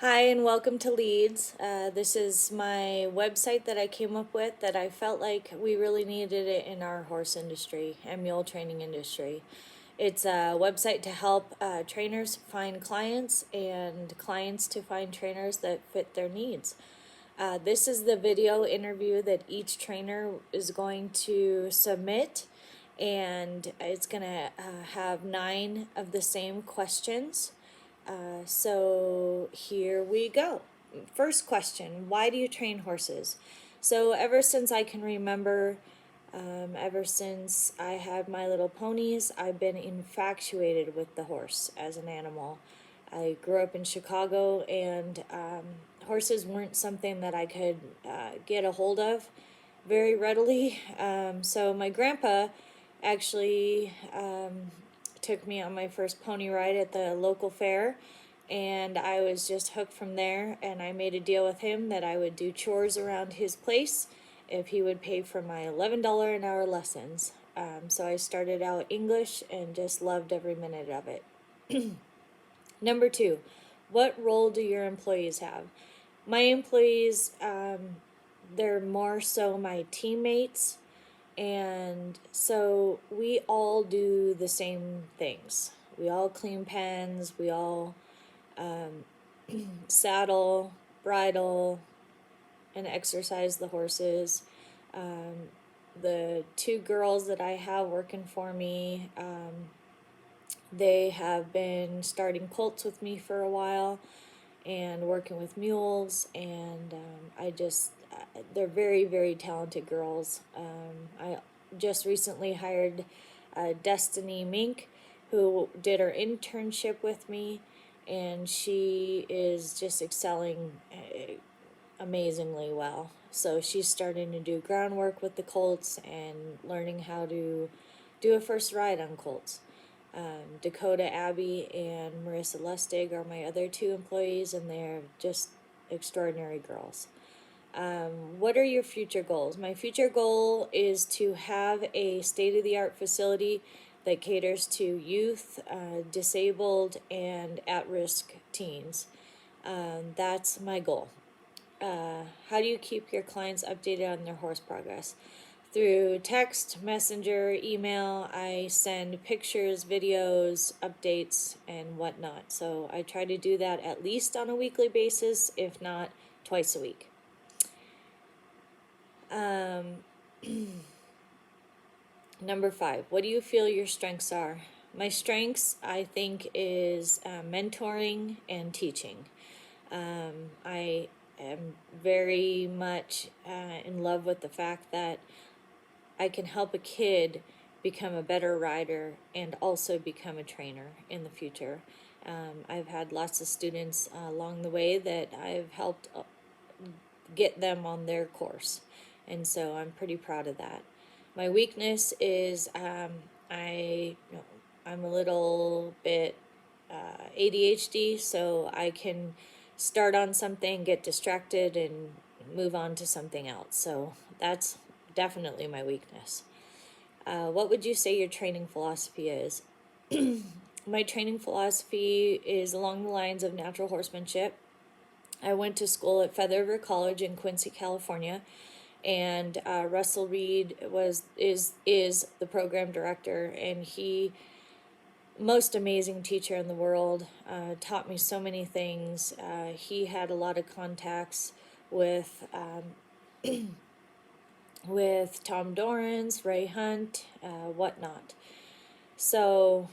Hi, and welcome to Leads. This is my website that I came up with that I felt like we really needed it in our horse industry and mule training industry. It's a website to help trainers find clients and clients to find trainers that fit their needs. This is the video interview that each trainer is going to submit, and it's going to have 9 of the same questions. So here we go. First question: why do you train horses? So ever since I can remember, ever since I had my little ponies, I've been infatuated with the horse as an animal. I grew up in Chicago, and horses weren't something that I could get a hold of very readily. So my grandpa actually took me on my first pony ride at the local fair, and I was just hooked from there. And I made a deal with him that I would do chores around his place if he would pay for my $11 an hour lessons. So I started out English and just loved every minute of it. Number 2, what role do your employees have? My employees, they're more so my teammates, and so we all do the same things. We all clean pens, we all saddle, bridle, and exercise the horses. The 2 girls that I have working for me, they have been starting colts with me for a while and working with mules, and they're very, very talented girls. I just recently hired Destiny Mink, who did her internship with me, and she is just excelling amazingly well. So she's starting to do groundwork with the colts and learning how to do a first ride on colts. Dakota Abbey and Marissa Lustig are my other 2 employees, and they're just extraordinary girls. What are your future goals? My future goal is to have a state-of-the-art facility that caters to youth, disabled, and at-risk teens. That's my goal. How do you keep your clients updated on their horse progress? Through text, messenger, email. I send pictures, videos, updates, and whatnot. So I try to do that at least on a weekly basis, if not twice a week. Number 5, what do you feel your strengths are? My strengths, I think, is mentoring and teaching. I am very much in love with the fact that I can help a kid become a better rider and also become a trainer in the future. I've had lots of students along the way that I've helped get them on their course, and so I'm pretty proud of that. My weakness is I'm a little bit ADHD, so I can start on something, get distracted, and move on to something else. So that's definitely my weakness. What would you say your training philosophy is? My training philosophy is along the lines of natural horsemanship. I went to school at Feather River College in Quincy, California, and Russell Reed is the program director, and he, most amazing teacher in the world, taught me so many things. He had a lot of contacts with with Tom Dorrance, Ray Hunt, whatnot. So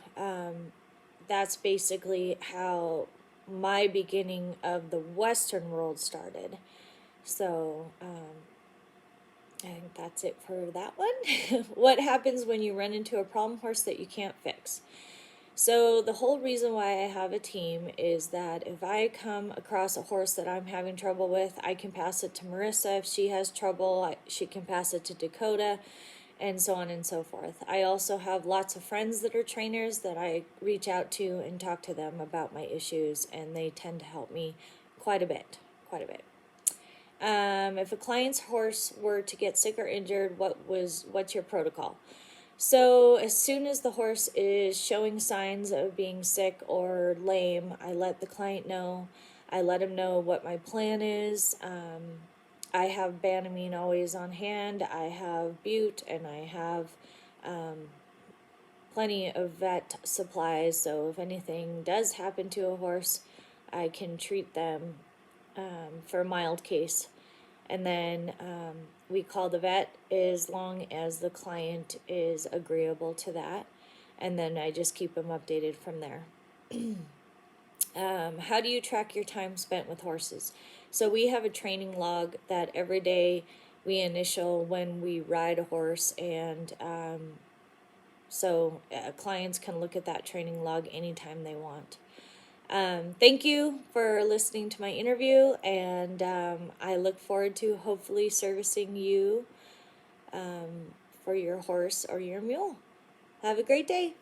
that's basically how my beginning of the Western world started. So I think that's it for that one. What happens when you run into a problem horse that you can't fix? So the whole reason why I have a team is that if I come across a horse that I'm having trouble with, I can pass it to Marissa. If she has trouble, she can pass it to Dakota, and so on and so forth. I also have lots of friends that are trainers that I reach out to and talk to them about my issues, and they tend to help me quite a bit. If a client's horse were to get sick or injured, what's your protocol? So as soon as the horse is showing signs of being sick or lame, I let the client know. I let them know what my plan is. I have Banamine always on hand. I have Bute, and I have plenty of vet supplies. So if anything does happen to a horse, I can treat them for a mild case. And then we call the vet as long as the client is agreeable to that. And then I just keep them updated from there. How do you track your time spent with horses? So we have a training log that every day we initial when we ride a horse, and so clients can look at that training log anytime they want. Thank you for listening to my interview, and I look forward to hopefully servicing you for your horse or your mule. Have a great day.